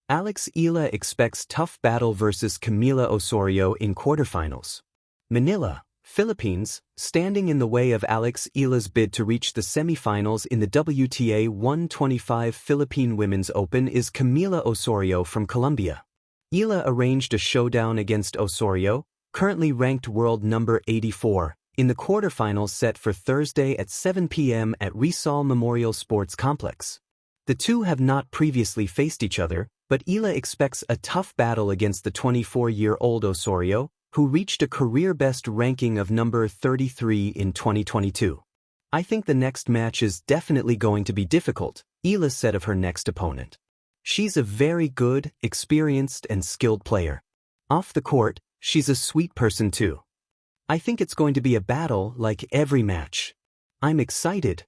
Eala expects tough battle versus Camila Osorio in quarterfinals. Manila, Philippines, standing in the way of Eala's bid to reach the semifinals in the WTA 125 Philippine Women's Open is Camila Osorio from Colombia. Eala arranged a showdown against Osorio, currently ranked world number 84, in the quarterfinals set for Thursday at 7 p.m. at Rizal Memorial Sports Complex. The two have not previously faced each other, but Eala expects a tough battle against the 24-year-old Osorio, who reached a career-best ranking of number 33 in 2022. "I think the next match is definitely going to be difficult," Eala said of her next opponent. "She's a very good, experienced and skilled player. Off the court, she's a sweet person too. I think it's going to be a battle like every match. I'm excited."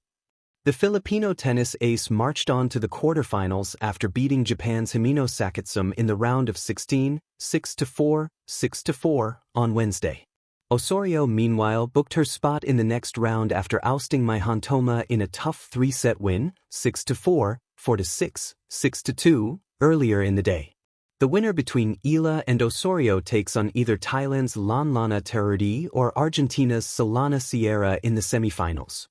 The Filipino tennis ace marched on to the quarterfinals after beating Japan's Himeno Sakitsum in the round of 16, 6-4, 6-4, on Wednesday. Osorio, meanwhile, booked her spot in the next round after ousting Mai Hantoma in a tough three-set win, 6-4, 4-6, 6-2, earlier in the day. The winner between Eala and Osorio takes on either Thailand's Lanlana Terudi or Argentina's Solana Sierra in the semifinals.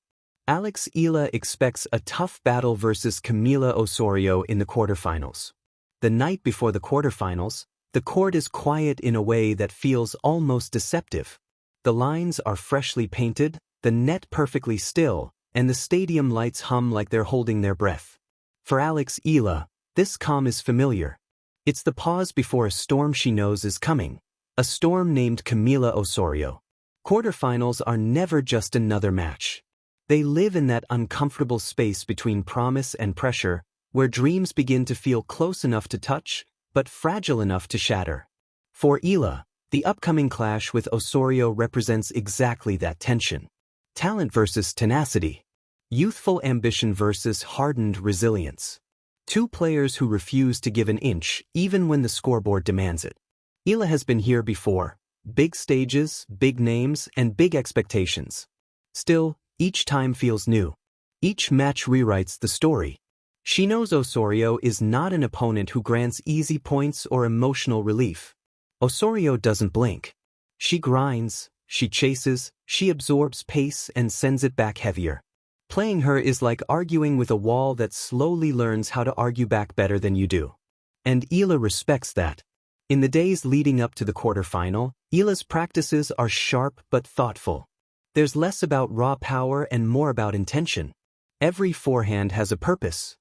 Eala expects a tough battle versus Camila Osorio in the quarterfinals. The night before the quarterfinals, the court is quiet in a way that feels almost deceptive. The lines are freshly painted, the net perfectly still, and the stadium lights hum like they're holding their breath. For Eala, this calm is familiar. It's the pause before a storm she knows is coming, a storm named Camila Osorio. Quarterfinals are never just another match. They live in that uncomfortable space between promise and pressure, where dreams begin to feel close enough to touch, but fragile enough to shatter. For Eala, the upcoming clash with Osorio represents exactly that tension. Talent versus tenacity. Youthful ambition versus hardened resilience. Two players who refuse to give an inch, even when the scoreboard demands it. Eala has been here before. Big stages, big names, and big expectations. Still, each time feels new. Each match rewrites the story. She knows Osorio is not an opponent who grants easy points or emotional relief. Osorio doesn't blink. She grinds, she chases, she absorbs pace and sends it back heavier. Playing her is like arguing with a wall that slowly learns how to argue back better than you do. And Eala respects that. In the days leading up to the quarterfinal, Eala's practices are sharp but thoughtful. There's less about raw power and more about intention. Every forehand has a purpose.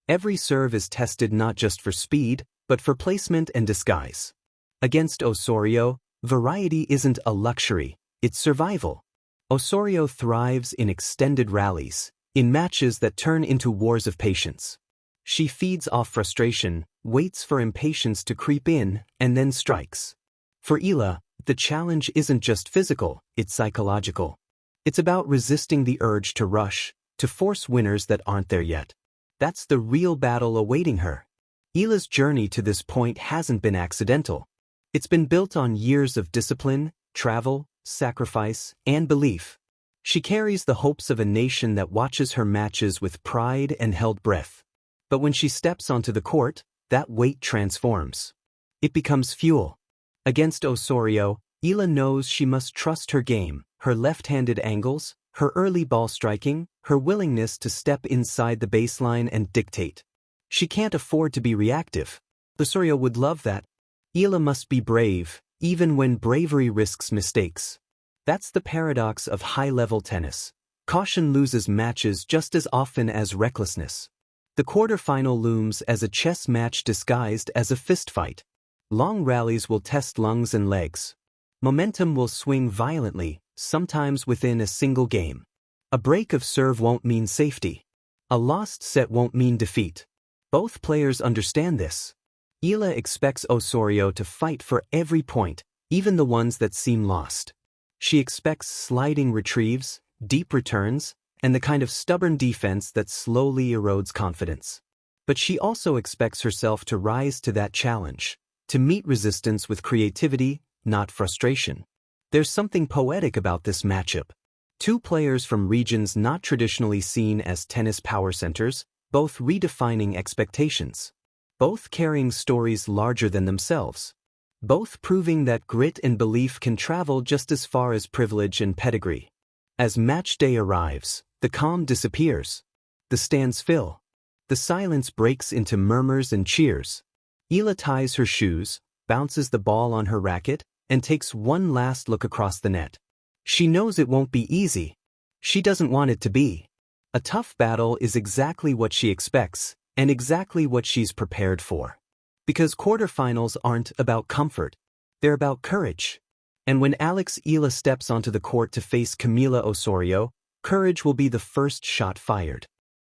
Every serve is tested not just for speed, but for placement and disguise. Against Osorio, variety isn't a luxury, it's survival. Osorio thrives in extended rallies, in matches that turn into wars of patience. She feeds off frustration, waits for impatience to creep in, and then strikes. For Eala, the challenge isn't just physical, it's psychological. It's about resisting the urge to rush, to force winners that aren't there yet. That's the real battle awaiting her. Eala's journey to this point hasn't been accidental. It's been built on years of discipline, travel, sacrifice, and belief. She carries the hopes of a nation that watches her matches with pride and held breath. But when she steps onto the court, that weight transforms. It becomes fuel. Against Osorio, Eala knows she must trust her game, her left-handed angles, her early ball striking, her willingness to step inside the baseline and dictate. She can't afford to be reactive. Osorio would love that. Eala must be brave, even when bravery risks mistakes. That's the paradox of high-level tennis. Caution loses matches just as often as recklessness. The quarterfinal looms as a chess match disguised as a fistfight. Long rallies will test lungs and legs. Momentum will swing violently, sometimes within a single game. A break of serve won't mean safety. A lost set won't mean defeat. Both players understand this. Eala expects Osorio to fight for every point, even the ones that seem lost. She expects sliding retrieves, deep returns, and the kind of stubborn defense that slowly erodes confidence. But she also expects herself to rise to that challenge, to meet resistance with creativity, not frustration. There's something poetic about this matchup. Two players from regions not traditionally seen as tennis power centers, both redefining expectations. both carrying stories larger than themselves. Both proving that grit and belief can travel just as far as privilege and pedigree. As match day arrives, the calm disappears. The stands fill. The silence breaks into murmurs and cheers. Eala ties her shoes, bounces the ball on her racket, and takes one last look across the net. She knows it won't be easy. She doesn't want it to be. A tough battle is exactly what she expects, and exactly what she's prepared for. Because quarterfinals aren't about comfort. They're about courage. And when Eala steps onto the court to face Camila Osorio, courage will be the first shot fired.